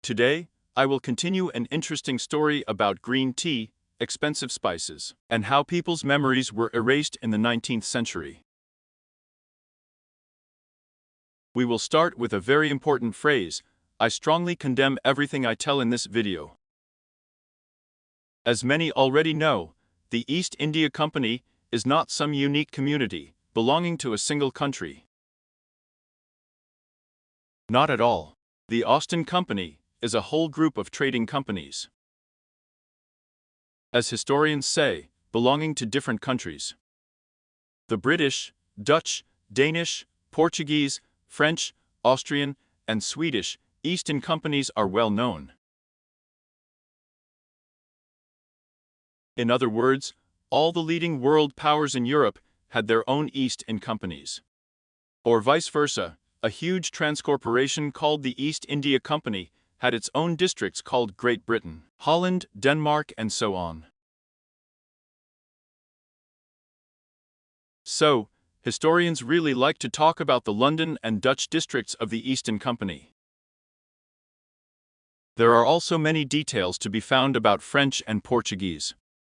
Today, I will continue an interesting story about green tea, expensive spices, and how people's memories were erased in the 19th century. We will start with a very important phrase: I strongly condemn everything I tell in this video. As many already know, the East India Company is not some unique community belonging to a single country. Not at all. The Ostend Company is a whole group of trading companies, as historians say, belonging to different countries. The British, Dutch, Danish, Portuguese, French, Austrian, and Swedish East India Companies are well known. In other words, all the leading world powers in Europe had their own East India Companies. Or vice versa, a huge transcorporation called the East India Company had its own districts called Great Britain, Holland, Denmark, and so on. So, historians really like to talk about the London and Dutch districts of the East India Company. There are also many details to be found about French and Portuguese.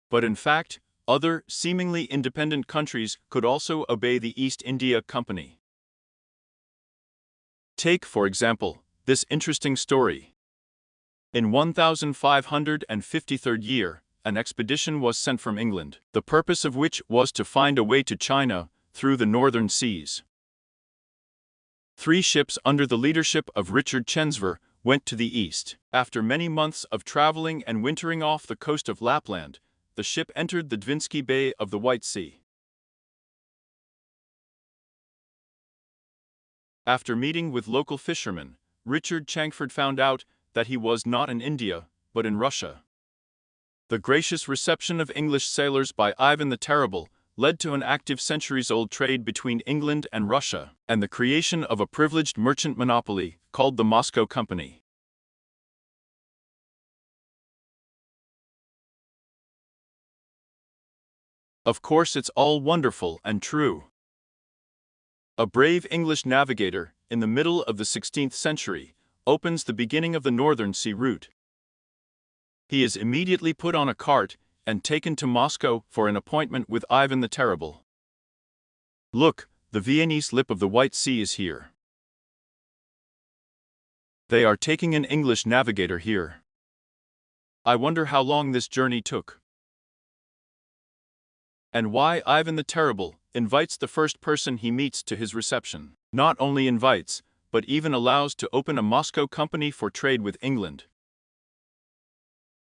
But in fact, other, seemingly independent countries could also obey the East India Company. Take, for example, this interesting story. In 1553 year, an expedition was sent from England, the purpose of which was to find a way to China through the northern seas. 3 ships under the leadership of Richard Chensver went to the east. After many months of traveling and wintering off the coast of Lapland, the ship entered the Dvinsky Bay of the White Sea. After meeting with local fishermen, Richard Changford found out that he was not in India, but in Russia. The gracious reception of English sailors by Ivan the Terrible led to an active centuries-old trade between England and Russia, and the creation of a privileged merchant monopoly called the Moscow Company. Of course, it's all wonderful and true. A brave English navigator, in the middle of the 16th century, opens the beginning of the Northern Sea route. He is immediately put on a cart and taken to Moscow for an appointment with Ivan the Terrible. Look, the Viennese lip of the White Sea is here. They are taking an English navigator here. I wonder how long this journey took. And why Ivan the Terrible invites the first person he meets to his reception. Not only invites, but even allows to open a Moscow company for trade with England.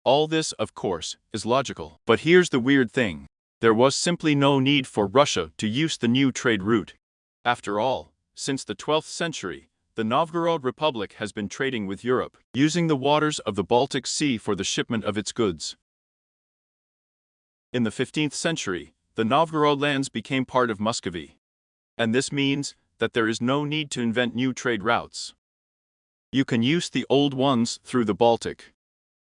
All this, of course, is logical. But here's the weird thing. There was simply no need for Russia to use the new trade route. After all, since the 12th century, the Novgorod Republic has been trading with Europe, using the waters of the Baltic Sea for the shipment of its goods. In the 15th century, the Novgorod lands became part of Muscovy. And this means that there is no need to invent new trade routes. You can use the old ones through the Baltic.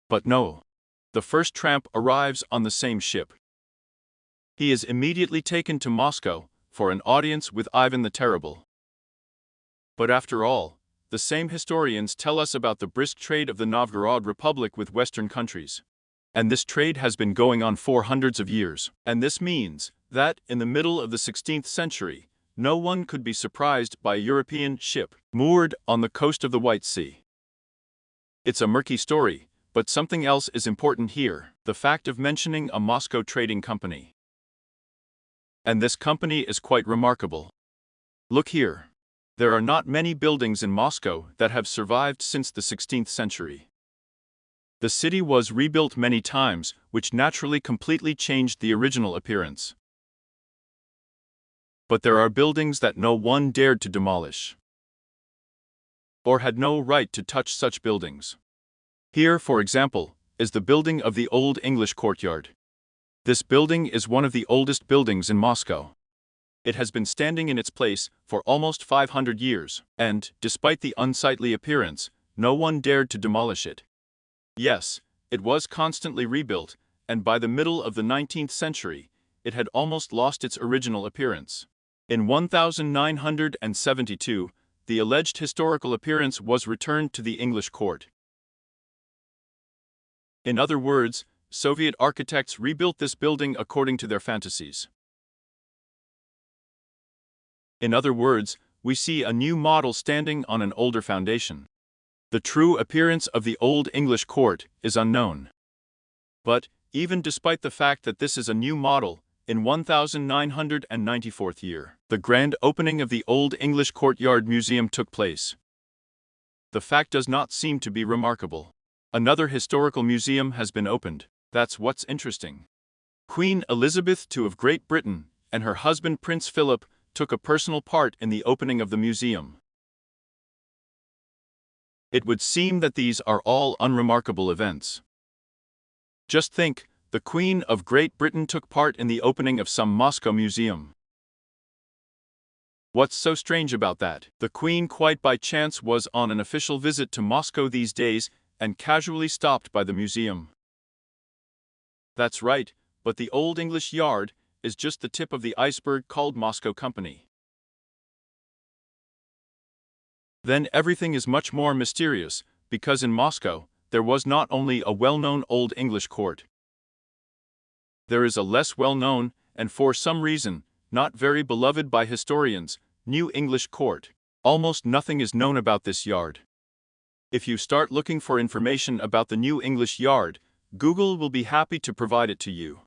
But no. The first tramp arrives on the same ship. He is immediately taken to Moscow for an audience with Ivan the Terrible. But after all, the same historians tell us about the brisk trade of the Novgorod Republic with Western countries. And this trade has been going on for hundreds of years. And this means that, in the middle of the 16th century, no one could be surprised by a European ship moored on the coast of the White Sea. It's a murky story, but something else is important here: the fact of mentioning a Moscow trading company. And this company is quite remarkable. Look here. There are not many buildings in Moscow that have survived since the 16th century. The city was rebuilt many times, which naturally completely changed the original appearance. But there are buildings that no one dared to demolish, or had no right to touch such buildings. Here, for example, is the building of the Old English Courtyard. This building is one of the oldest buildings in Moscow. It has been standing in its place for almost 500 years, and, despite the unsightly appearance, no one dared to demolish it. Yes, it was constantly rebuilt, and by the middle of the 19th century, it had almost lost its original appearance. In 1972, the alleged historical appearance was returned to the English court. In other words, Soviet architects rebuilt this building according to their fantasies. In other words, we see a new model standing on an older foundation. The true appearance of the Old English court is unknown. But, even despite the fact that this is a new model, in 1994th year, the grand opening of the Old English Courtyard Museum took place. The fact does not seem to be remarkable. Another historical museum has been opened. That's what's interesting. Queen Elizabeth II of Great Britain and her husband Prince Philip took a personal part in the opening of the museum. It would seem that these are all unremarkable events. Just think, the Queen of Great Britain took part in the opening of some Moscow museum. What's so strange about that? The Queen quite by chance was on an official visit to Moscow these days and casually stopped by the museum. That's right, but the Old English Yard is just the tip of the iceberg called Moscow Company. Then everything is much more mysterious, because in Moscow, there was not only a well-known Old English court. There is a less well-known, and for some reason, not very beloved by historians, New English court. Almost nothing is known about this yard. If you start looking for information about the New English Yard, Google will be happy to provide it to you.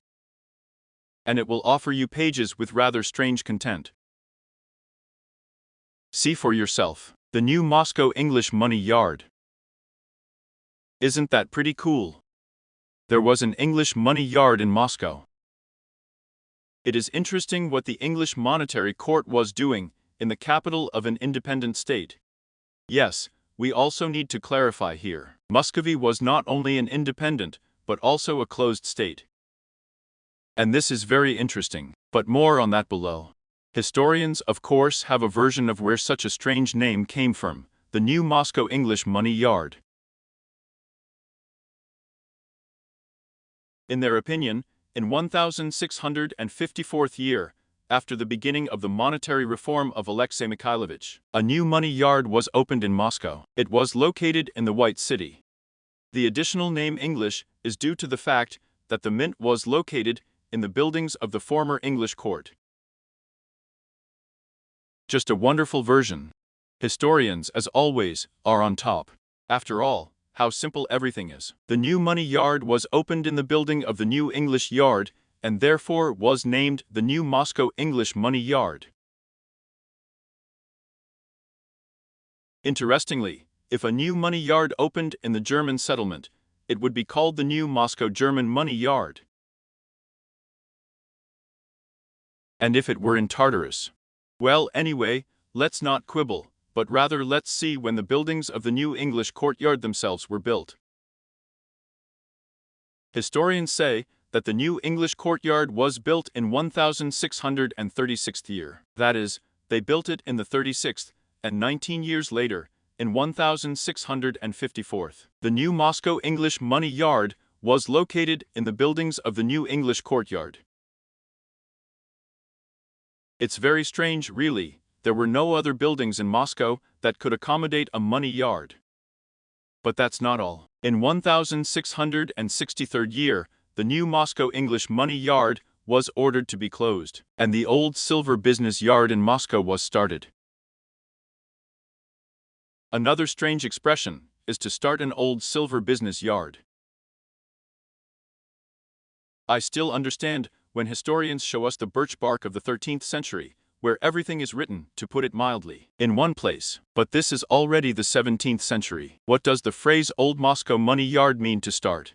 And it will offer you pages with rather strange content. See for yourself. The new Moscow English Money Yard. Isn't that pretty cool? There was an English money yard in Moscow. It is interesting what the English monetary court was doing in the capital of an independent state. Yes, we also need to clarify here. Muscovy was not only an independent, but also a closed state. And this is very interesting, but more on that below. Historians, of course, have a version of where such a strange name came from, the new Moscow English Money Yard. In their opinion, in 1654th year, after the beginning of the monetary reform of Alexei Mikhailovich, a new money yard was opened in Moscow. It was located in the White City. The additional name English is due to the fact that the mint was located in the buildings of the former English court. Just a wonderful version. Historians, as always, are on top. After all, how simple everything is. The new money yard was opened in the building of the New English Yard, and therefore was named the new Moscow English Money Yard. Interestingly, if a new money yard opened in the German settlement, it would be called the new Moscow German Money Yard. And if it were in Tartarus? Well, anyway, let's not quibble, but rather let's see when the buildings of the New English Courtyard themselves were built. Historians say that the New English Courtyard was built in 1636th year. That is, they built it in the 36th, and 19 years later, in 1654th. The new Moscow English Money Yard was located in the buildings of the New English Courtyard. It's very strange, really. There were no other buildings in Moscow that could accommodate a money yard. But that's not all. In 1663rd year, the new Moscow English Money Yard was ordered to be closed, and the old silver business yard in Moscow was started. Another strange expression is to start an old silver business yard. I still understand when historians show us the birch bark of the 13th century, where everything is written, to put it mildly, in one place. But this is already the 17th century. What does the phrase Old Moscow Money Yard mean to start?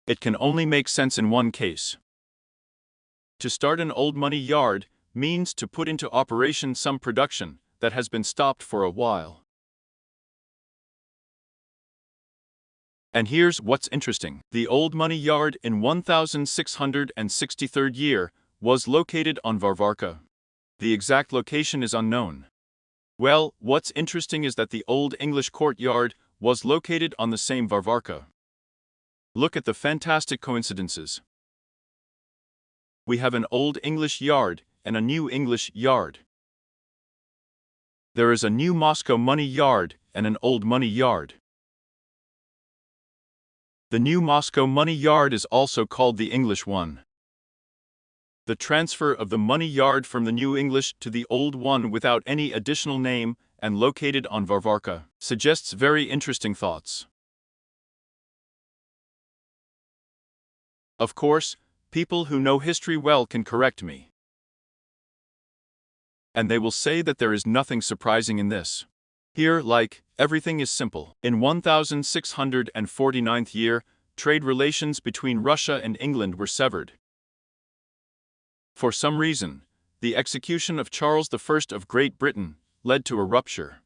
It can only make sense in one case. To start an old money yard means to put into operation some production that has been stopped for a while. And here's what's interesting. The old money yard in 1663rd year was located on Varvarka. The exact location is unknown. Well, what's interesting is that the Old English Courtyard was located on the same Varvarka. Look at the fantastic coincidences. We have an Old English Yard and a New English Yard. There is a new Moscow Money Yard and an Old Money Yard. The new Moscow money yard is also called the English one. The transfer of the money yard from the new English to the old one without any additional name and located on Varvarka suggests very interesting thoughts. Of course, people who know history well can correct me. And they will say that there is nothing surprising in this. Here, like, everything is simple. In 1649th year, trade relations between Russia and England were severed. For some reason, the execution of Charles I of Great Britain led to a rupture.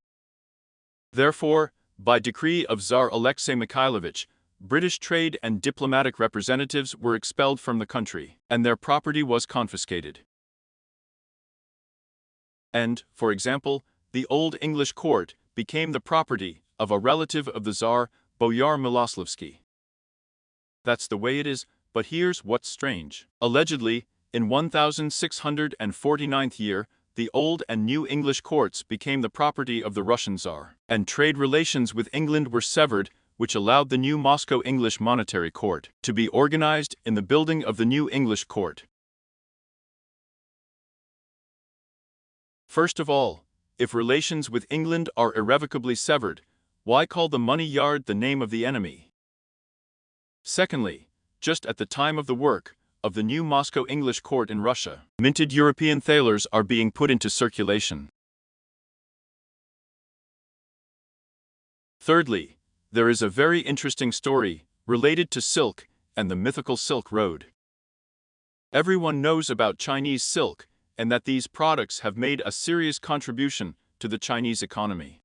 Therefore, by decree of Tsar Alexei Mikhailovich, British trade and diplomatic representatives were expelled from the country, and their property was confiscated. And, for example, the Old English court became the property of a relative of the Tsar, Boyar Miloslavsky. That's the way it is, but here's what's strange. Allegedly, in 1649th year, the Old and New English courts became the property of the Russian Tsar, and trade relations with England were severed, which allowed the new Moscow English Monetary Court to be organized in the building of the new English court. First of all, if relations with England are irrevocably severed, why call the money yard the name of the enemy? Secondly, just at the time of the work of the new Moscow English court in Russia, minted European thalers are being put into circulation. Thirdly, there is a very interesting story related to silk and the mythical Silk Road. Everyone knows about Chinese silk and that these products have made a serious contribution to the Chinese economy.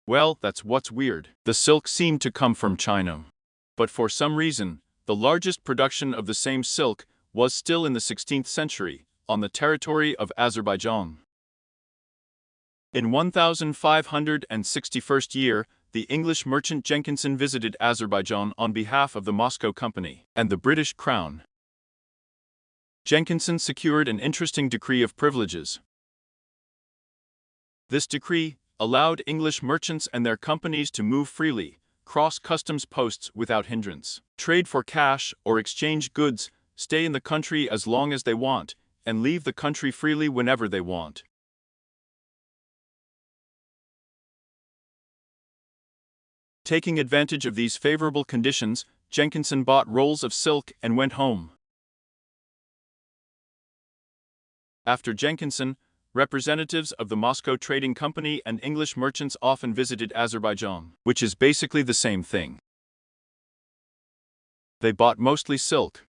Well, that's what's weird. The silk seemed to come from China. But for some reason, the largest production of the same silk was still in the 16th century, on the territory of Azerbaijan. In 1561st year, the English merchant Jenkinson visited Azerbaijan on behalf of the Moscow Company and the British Crown. Jenkinson secured an interesting decree of privileges. This decree allowed English merchants and their companies to move freely, cross customs posts without hindrance, trade for cash or exchange goods, stay in the country as long as they want, and leave the country freely whenever they want. Taking advantage of these favorable conditions, Jenkinson bought rolls of silk and went home. After Jenkinson, representatives of the Moscow Trading Company and English merchants often visited Azerbaijan, which is basically the same thing. They bought mostly silk.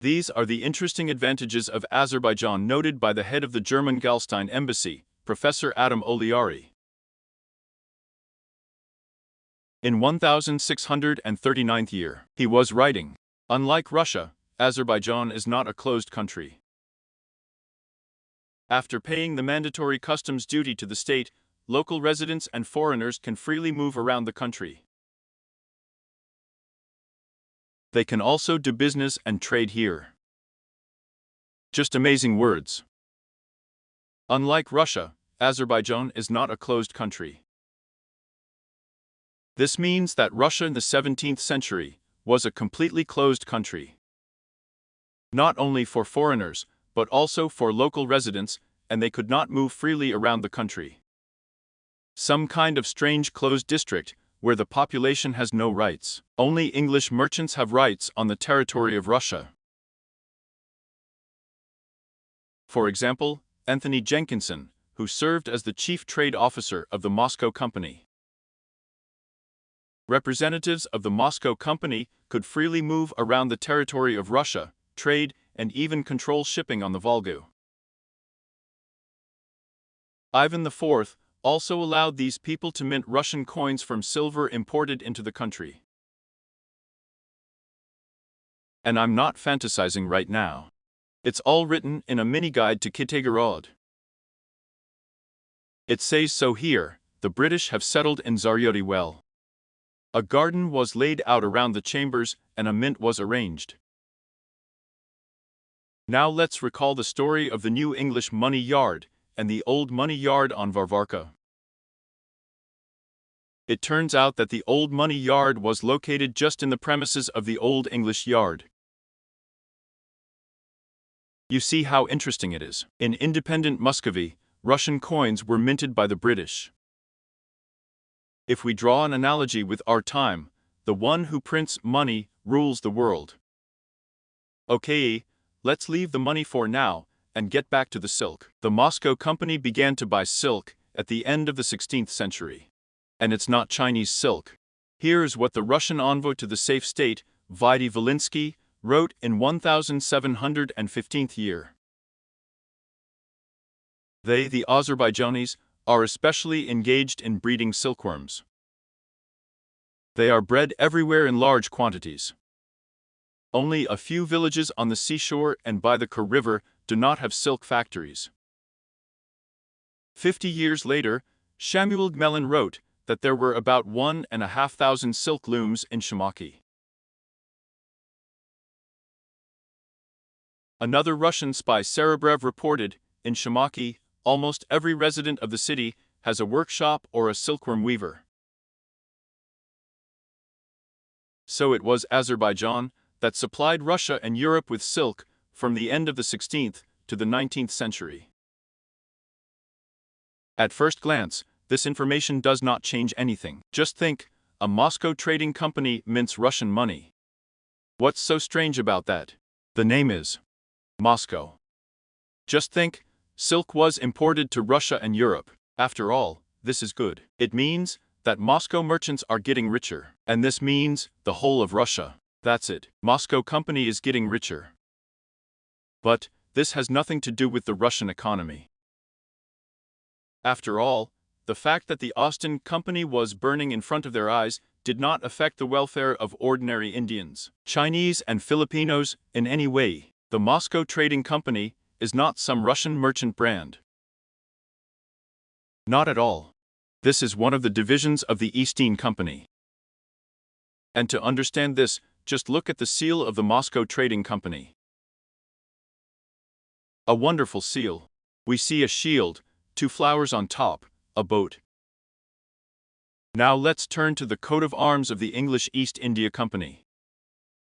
These are the interesting advantages of Azerbaijan noted by the head of the German Galstein Embassy, Professor Adam Oliari. In 1639th year, he was writing, "Unlike Russia, Azerbaijan is not a closed country. After paying the mandatory customs duty to the state, local residents and foreigners can freely move around the country. They can also do business and trade here." Just amazing words. Unlike Russia, Azerbaijan is not a closed country. This means that Russia in the 17th century was a completely closed country. Not only for foreigners, but also for local residents, and they could not move freely around the country. Some kind of strange closed district, where the population has no rights. Only English merchants have rights on the territory of Russia. For example, Anthony Jenkinson, who served as the chief trade officer of the Moscow Company. Representatives of the Moscow Company could freely move around the territory of Russia, trade, and even control shipping on the Volga. Ivan IV also allowed these people to mint Russian coins from silver imported into the country. And I'm not fantasizing right now. It's all written in a mini-guide to Kitagorod. It says so here. The British have settled in Zaryoti well. A garden was laid out around the chambers and a mint was arranged. Now let's recall the story of the new English money yard and the old money yard on Varvarka. It turns out that the Old Money Yard was located just in the premises of the Old English Yard. You see how interesting it is. In independent Muscovy, Russian coins were minted by the British. If we draw an analogy with our time, the one who prints money rules the world. Okay, let's leave the money for now and get back to the silk. The Moscow Company began to buy silk at the end of the 16th century. And it's not Chinese silk. Here's what the Russian envoy to the safe state, Vaidy Volinsky, wrote in 1715th year. They, the Azerbaijanis, are especially engaged in breeding silkworms. They are bred everywhere in large quantities. Only a few villages on the seashore and by the Kur River do not have silk factories. 50 years later, Samuel Gmelin wrote that there were about 1,500 silk looms in Shamoki. Another Russian spy, Serebrev, reported, in Shamoki, almost every resident of the city has a workshop or a silkworm weaver. So it was Azerbaijan that supplied Russia and Europe with silk from the end of the 16th to the 19th century. At first glance, this information does not change anything. Just think, a Moscow trading company mints Russian money. What's so strange about that? The name is Moscow. Just think, silk was imported to Russia and Europe. After all, this is good. It means that Moscow merchants are getting richer. And this means the whole of Russia. That's it. Moscow Company is getting richer. But this has nothing to do with the Russian economy. After all, the fact that the Austin Company was burning in front of their eyes did not affect the welfare of ordinary Indians, Chinese and Filipinos in any way. The Moscow Trading Company is not some Russian merchant brand. Not at all. This is one of the divisions of the East India Company. And to understand this, just look at the seal of the Moscow Trading Company. A wonderful seal. We see a shield, 2 flowers on top, a boat. Now let's turn to the coat of arms of the English East India Company.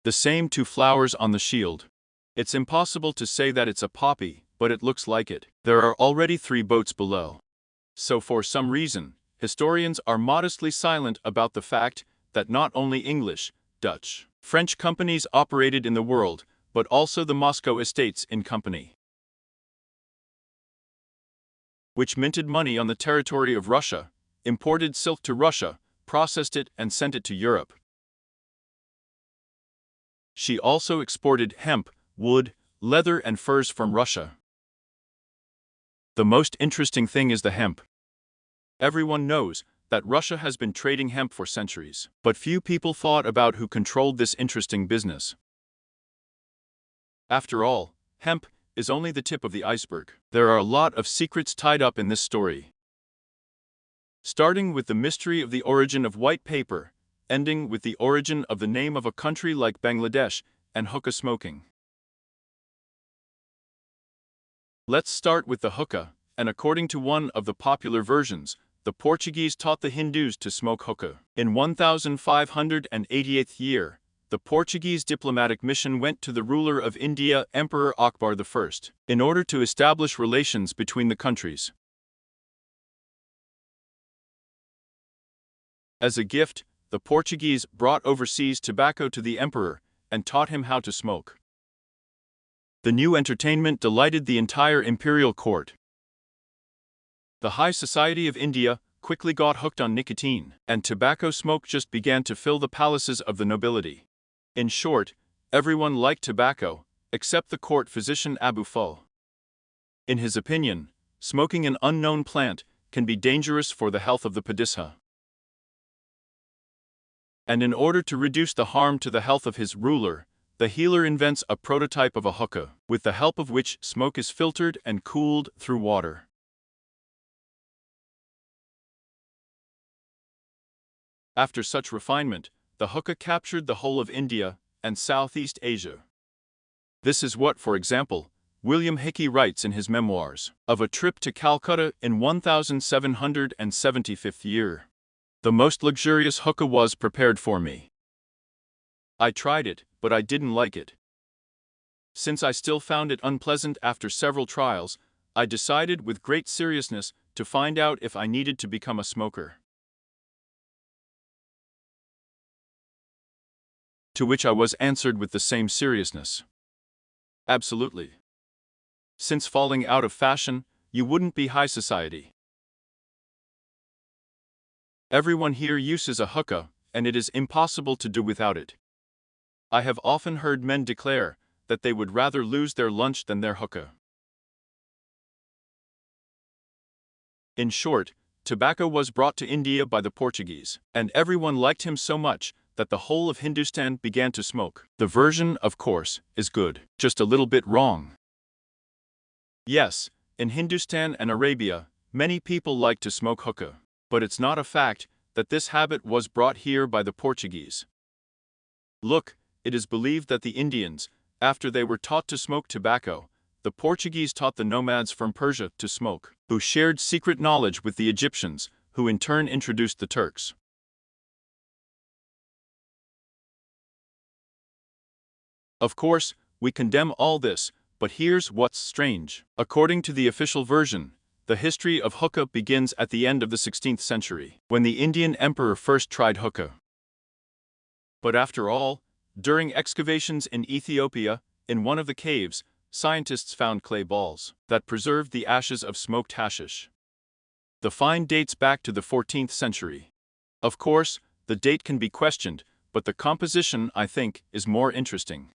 The same 2 flowers on the shield. It's impossible to say that it's a poppy, but it looks like it. There are already 3 boats below. So for some reason, historians are modestly silent about the fact that not only English, Dutch, French companies operated in the world, but also the Moscow Estates in Company, which minted money on the territory of Russia, imported silk to Russia, processed it and sent it to Europe. She also exported hemp, wood, leather and furs from Russia. The most interesting thing is the hemp. Everyone knows that Russia has been trading hemp for centuries, but few people thought about who controlled this interesting business. After all, hemp is only the tip of the iceberg. There are a lot of secrets tied up in this story. Starting with the mystery of the origin of white paper, ending with the origin of the name of a country like Bangladesh and hookah smoking. Let's start with the hookah, and according to one of the popular versions, the Portuguese taught the Hindus to smoke hookah. In 1588 year, the Portuguese diplomatic mission went to the ruler of India, Emperor Akbar I, in order to establish relations between the countries. As a gift, the Portuguese brought overseas tobacco to the emperor and taught him how to smoke. The new entertainment delighted the entire imperial court. The high society of India quickly got hooked on nicotine, and tobacco smoke just began to fill the palaces of the nobility. In short, everyone liked tobacco, except the court physician Abu Fo. In his opinion, smoking an unknown plant can be dangerous for the health of the Padishah. And in order to reduce the harm to the health of his ruler, the healer invents a prototype of a hookah, with the help of which smoke is filtered and cooled through water. After such refinement, the hookah captured the whole of India and Southeast Asia. This is what, for example, William Hickey writes in his memoirs of a trip to Calcutta in 1775 year. The most luxurious hookah was prepared for me. I tried it, but I didn't like it. Since I still found it unpleasant after several trials, I decided with great seriousness to find out if I needed to become a smoker. To which I was answered with the same seriousness. Absolutely. Since falling out of fashion, you wouldn't be high society. Everyone here uses a hookah, and it is impossible to do without it. I have often heard men declare that they would rather lose their lunch than their hookah. In short, tobacco was brought to India by the Portuguese, and everyone liked him so much that the whole of Hindustan began to smoke. The version, of course, is good, just a little bit wrong. Yes, in Hindustan and Arabia, many people like to smoke hookah, but it's not a fact that this habit was brought here by the Portuguese. Look, it is believed that the Indians, after they were taught to smoke tobacco, the Portuguese taught the nomads from Persia to smoke, who shared secret knowledge with the Egyptians, who in turn introduced the Turks. Of course, we condemn all this, but here's what's strange. According to the official version, the history of hookah begins at the end of the 16th century, when the Indian emperor first tried hookah. But after all, during excavations in Ethiopia, in one of the caves, scientists found clay balls that preserved the ashes of smoked hashish. The find dates back to the 14th century. Of course, the date can be questioned, but the composition, I think, is more interesting.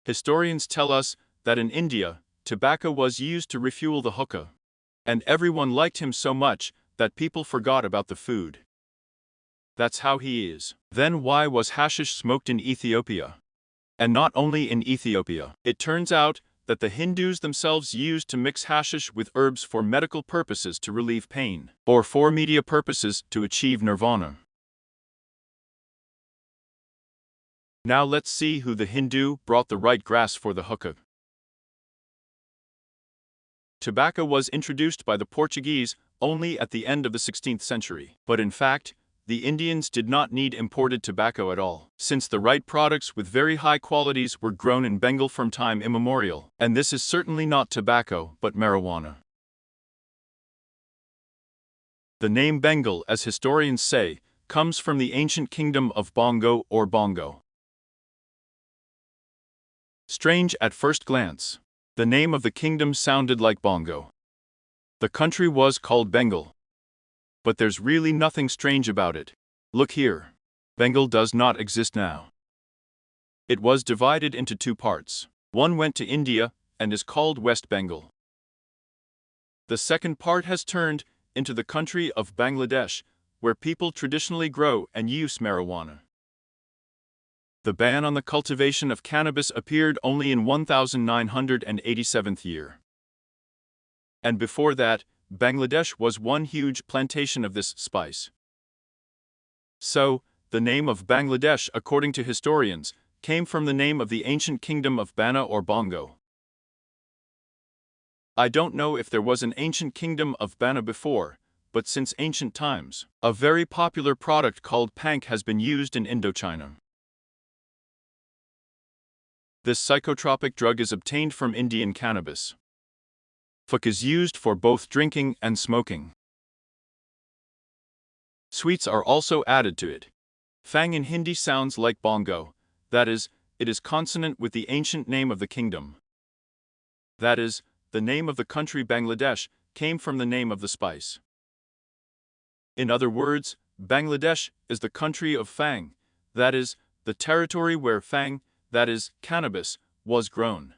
Historians tell us that in India, tobacco was used to refuel the hookah, and everyone liked him so much that people forgot about the food. That's how he is. Then why was hashish smoked in Ethiopia? And not only in Ethiopia. It turns out that the Hindus themselves used to mix hashish with herbs for medical purposes to relieve pain, or for media purposes to achieve nirvana. Now let's see who the Hindu brought the right grass for the hookah. Tobacco was introduced by the Portuguese only at the end of the 16th century, but in fact, the Indians did not need imported tobacco at all, since the right products with very high qualities were grown in Bengal from time immemorial, and this is certainly not tobacco but marijuana. The name Bengal, as historians say, comes from the ancient kingdom of Bongo or Bongo. Strange at first glance. The name of the kingdom sounded like Bongo. The country was called Bengal. But there's really nothing strange about it. Look here. Bengal does not exist now. It was divided into two parts. One went to India and is called West Bengal. The second part has turned into the country of Bangladesh, where people traditionally grow and use marijuana. The ban on the cultivation of cannabis appeared only in 1987th year. And before that, Bangladesh was one huge plantation of this spice. So, the name of Bangladesh, according to historians, came from the name of the ancient kingdom of Bana or Bongo. I don't know if there was an ancient kingdom of Bana before, but since ancient times, a very popular product called pank has been used in Indochina. This psychotropic drug is obtained from Indian cannabis. Phuk is used for both drinking and smoking. Sweets are also added to it. Fang in Hindi sounds like bongo, that is, it is consonant with the ancient name of the kingdom. That is, the name of the country Bangladesh came from the name of the spice. In other words, Bangladesh is the country of Fang, that is, the territory where Fang, that is, cannabis, was grown.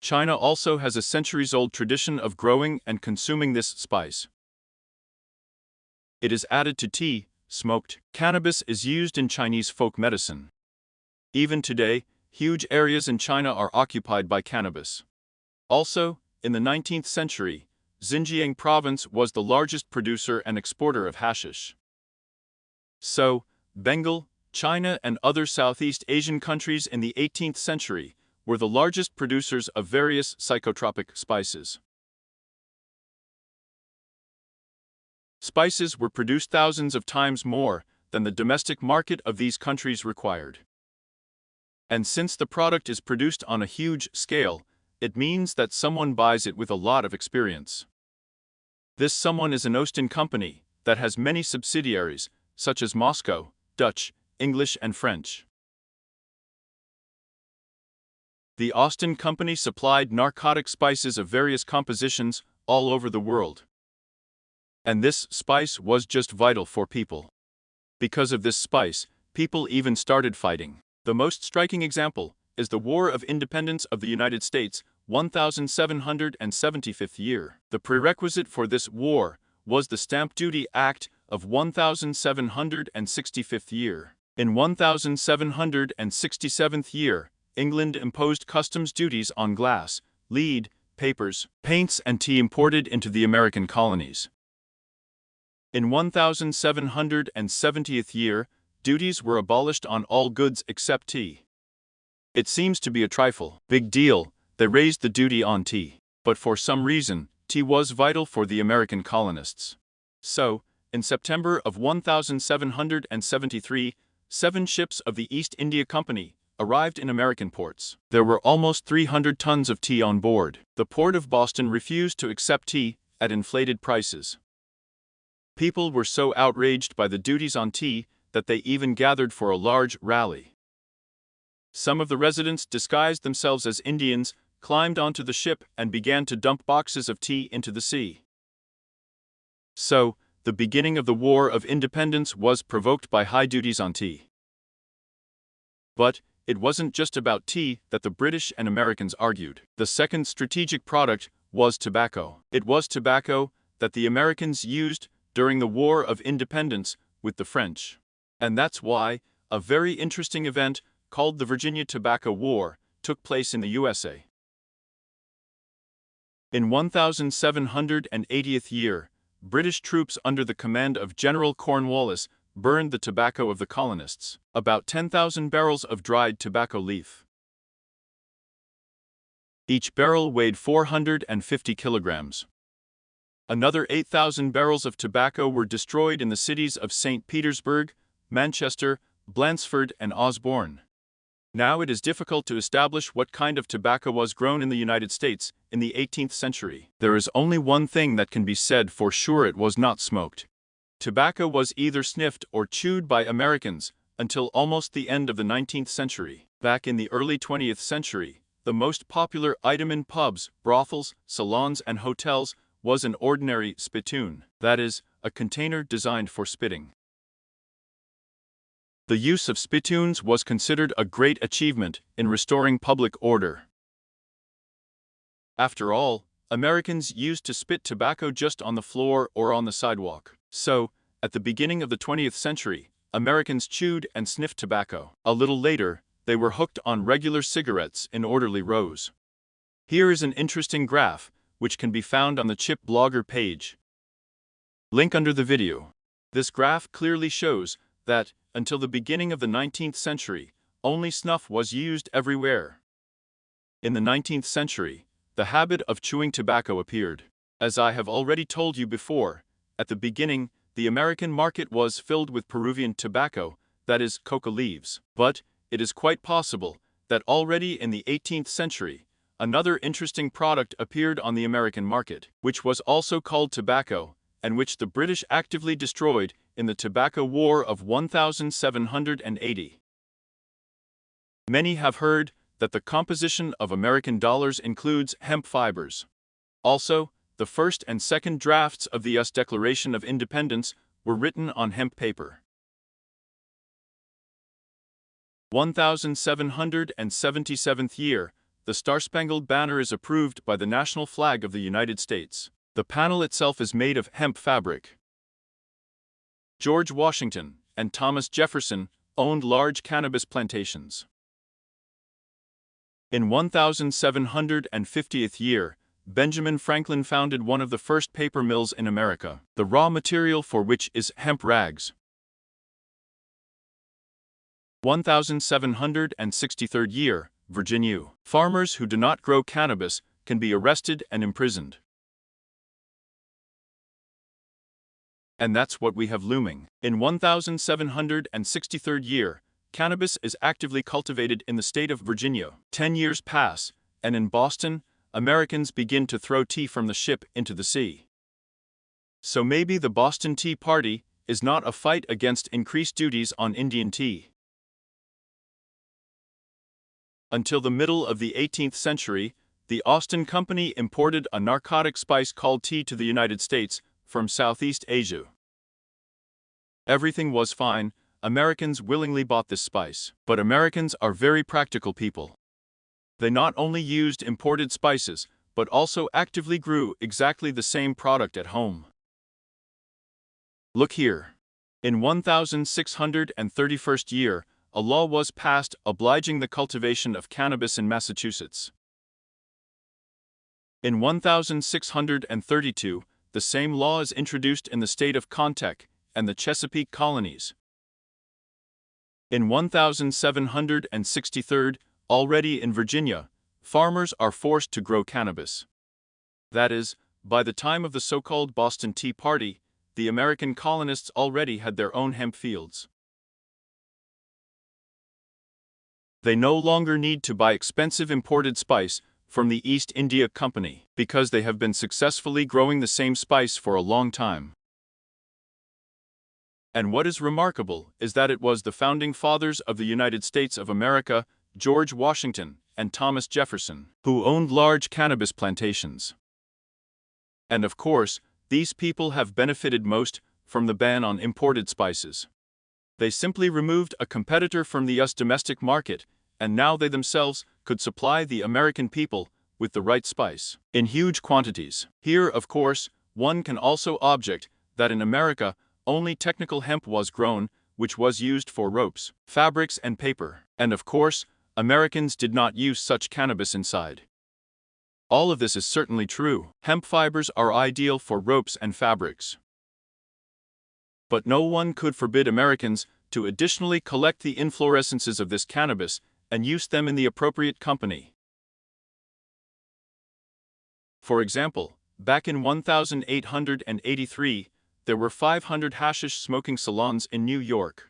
China also has a centuries-old tradition of growing and consuming this spice. It is added to tea, smoked. Cannabis is used in Chinese folk medicine. Even today, huge areas in China are occupied by cannabis. Also, in the 19th century, Xinjiang province was the largest producer and exporter of hashish. So, Bengal, China and other Southeast Asian countries in the 18th century were the largest producers of various psychotropic spices. Spices were produced thousands of times more than the domestic market of these countries required. And since the product is produced on a huge scale, it means that someone buys it with a lot of experience. This someone is an Ostend company that has many subsidiaries, such as Moscow, Dutch, English and French. The Ostend Company supplied narcotic spices of various compositions all over the world. And this spice was just vital for people. Because of this spice, people even started fighting. The most striking example is the War of Independence of the United States, 1775th year. The prerequisite for this war was the Stamp Duty Act of 1765th year. In 1767th year, England imposed customs duties on glass, lead, papers, paints and tea imported into the American colonies. In 1770th year, duties were abolished on all goods except tea. It seems to be a trifle big deal, they raised the duty on tea. But for some reason, tea was vital for the American colonists. So, in September of 1773, 7 ships of the East India Company arrived in American ports. There were almost 300 tons of tea on board. The port of Boston refused to accept tea at inflated prices. People were so outraged by the duties on tea that they even gathered for a large rally. Some of the residents disguised themselves as Indians, climbed onto the ship and began to dump boxes of tea into the sea. So, the beginning of the War of Independence was provoked by high duties on tea. But it wasn't just about tea that the British and Americans argued. The second strategic product was tobacco. It was tobacco that the Americans used during the War of Independence with the French. And that's why a very interesting event called the Virginia Tobacco War took place in the USA. In 1780th year, British troops under the command of General Cornwallis burned the tobacco of the colonists, about 10,000 barrels of dried tobacco leaf. Each barrel weighed 450 kilograms. Another 8,000 barrels of tobacco were destroyed in the cities of St. Petersburg, Manchester, Blansford, and Osborne. Now it is difficult to establish what kind of tobacco was grown in the United States in the 18th century. There is only one thing that can be said for sure: it was not smoked. Tobacco was either sniffed or chewed by Americans until almost the end of the 19th century. Back in the early 20th century, the most popular item in pubs, brothels, salons, and hotels was an ordinary spittoon, that is, a container designed for spitting. The use of spittoons was considered a great achievement in restoring public order. After all, Americans used to spit tobacco just on the floor or on the sidewalk. So, at the beginning of the 20th century, Americans chewed and sniffed tobacco. A little later, they were hooked on regular cigarettes in orderly rows. Here is an interesting graph, which can be found on the Chip Blogger page. Link under the video. This graph clearly shows that, until the beginning of the 19th century, only snuff was used everywhere. In the 19th century, the habit of chewing tobacco appeared. As I have already told you before, at the beginning, the American market was filled with Peruvian tobacco, that is, coca leaves. But it is quite possible that already in the 18th century, another interesting product appeared on the American market, which was also called tobacco, and which the British actively destroyed in the Tobacco War of 1780. Many have heard that the composition of American dollars includes hemp fibers. Also, the first and second drafts of the U.S. Declaration of Independence were written on hemp paper. 1777th year, the Star-Spangled Banner is approved by the national flag of the United States. The panel itself is made of hemp fabric. George Washington and Thomas Jefferson owned large cannabis plantations. In 1750th year, Benjamin Franklin founded one of the first paper mills in America, the raw material for which is hemp rags. 1763rd year, Virginia. Farmers who do not grow cannabis can be arrested and imprisoned. And that's what we have looming. In 1763 year, cannabis is actively cultivated in the state of Virginia. 10 years pass, and in Boston, Americans begin to throw tea from the ship into the sea. So maybe the Boston Tea Party is not a fight against increased duties on Indian tea. Until the middle of the 18th century, the Austin Company imported a narcotic spice called tea to the United States from Southeast Asia. Everything was fine. Americans willingly bought this spice. But Americans are very practical people. They not only used imported spices, but also actively grew exactly the same product at home. Look here. In 1631st year, a law was passed obliging the cultivation of cannabis in Massachusetts. In 1632, the same law is introduced in the state of Connecticut and the Chesapeake colonies. In 1763, already in Virginia, farmers are forced to grow cannabis. That is, by the time of the so-called Boston Tea Party, the American colonists already had their own hemp fields. They no longer need to buy expensive imported spice from the East India Company, because they have been successfully growing the same spice for a long time. And what is remarkable is that it was the founding fathers of the United States of America, George Washington and Thomas Jefferson, who owned large cannabis plantations. And of course, these people have benefited most from the ban on imported spices. They simply removed a competitor from the US domestic market, and now they themselves could supply the American people with the right spice in huge quantities. Here, of course, one can also object that in America, only technical hemp was grown, which was used for ropes, fabrics, and paper. And of course, Americans did not use such cannabis inside. All of this is certainly true. Hemp fibers are ideal for ropes and fabrics. But no one could forbid Americans to additionally collect the inflorescences of this cannabis and use them in the appropriate company. For example, back in 1883, there were 500 hashish smoking salons in New York.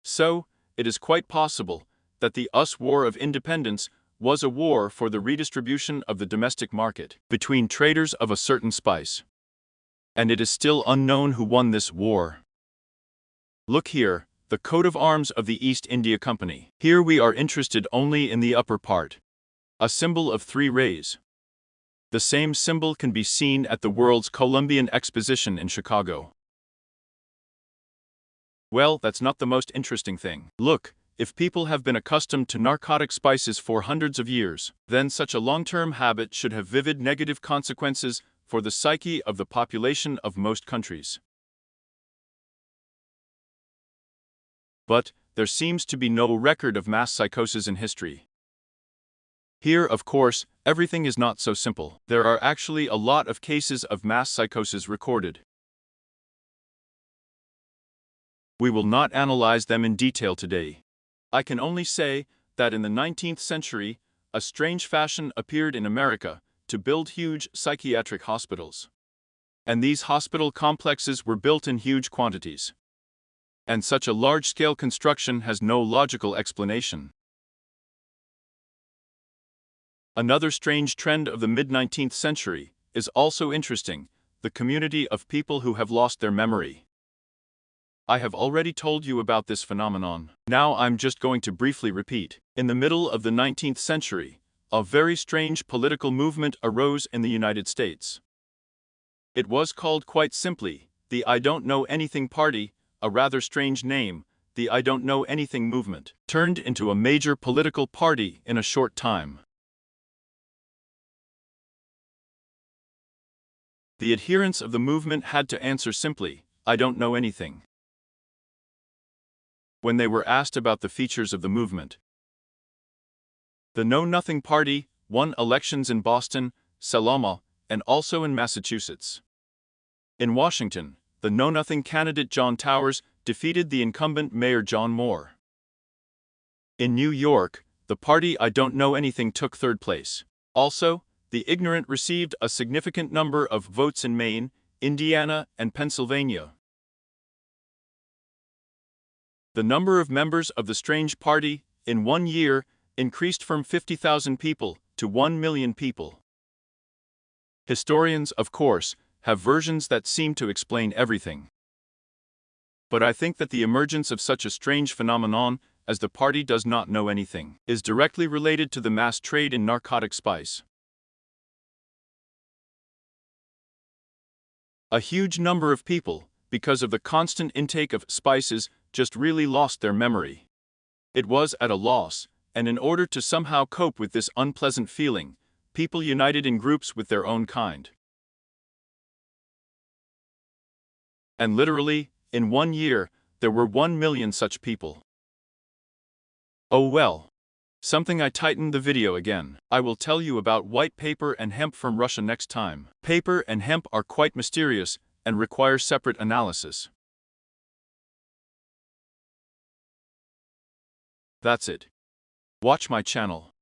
So, it is quite possible that the US War of Independence was a war for the redistribution of the domestic market between traders of a certain spice. And it is still unknown who won this war. Look here, the coat of arms of the East India Company. Here we are interested only in the upper part. A symbol of 3 rays. The same symbol can be seen at the World's Columbian Exposition in Chicago. Well, that's not the most interesting thing. Look, if people have been accustomed to narcotic spices for hundreds of years, then such a long-term habit should have vivid negative consequences for the psyche of the population of most countries. But there seems to be no record of mass psychosis in history. Here, of course, everything is not so simple. There are actually a lot of cases of mass psychosis recorded. We will not analyze them in detail today. I can only say that in the 19th century, a strange fashion appeared in America to build huge psychiatric hospitals. And these hospital complexes were built in huge quantities. And such a large-scale construction has no logical explanation. Another strange trend of the mid-19th century is also interesting: the community of people who have lost their memory. I have already told you about this phenomenon. Now I'm just going to briefly repeat. In the middle of the 19th century, a very strange political movement arose in the United States. It was called quite simply the I Don't Know Anything Party, a rather strange name. The I Don't Know Anything movement turned into a major political party in a short time. The adherents of the movement had to answer simply, I don't know anything, when they were asked about the features of the movement. The Know Nothing Party won elections in Boston, Selma, and also in Massachusetts. In Washington, the Know Nothing candidate John Towers defeated the incumbent Mayor John Moore. In New York, the party I Don't Know Anything took 3rd place. Also, the ignorant received a significant number of votes in Maine, Indiana, and Pennsylvania. The number of members of the strange party, in 1 year, increased from 50,000 people to 1 million people. Historians, of course, have versions that seem to explain everything. But I think that the emergence of such a strange phenomenon, as the party does not know anything, is directly related to the mass trade in narcotic spice. A huge number of people, because of the constant intake of spices, just really lost their memory. It was at a loss, and in order to somehow cope with this unpleasant feeling, people united in groups with their own kind. And literally, in 1 year, there were 1 million such people. Oh well. Something I tightened the video again. I will tell you about white paper and hemp from Russia next time. Paper and hemp are quite mysterious and require separate analysis. That's it. Watch my channel.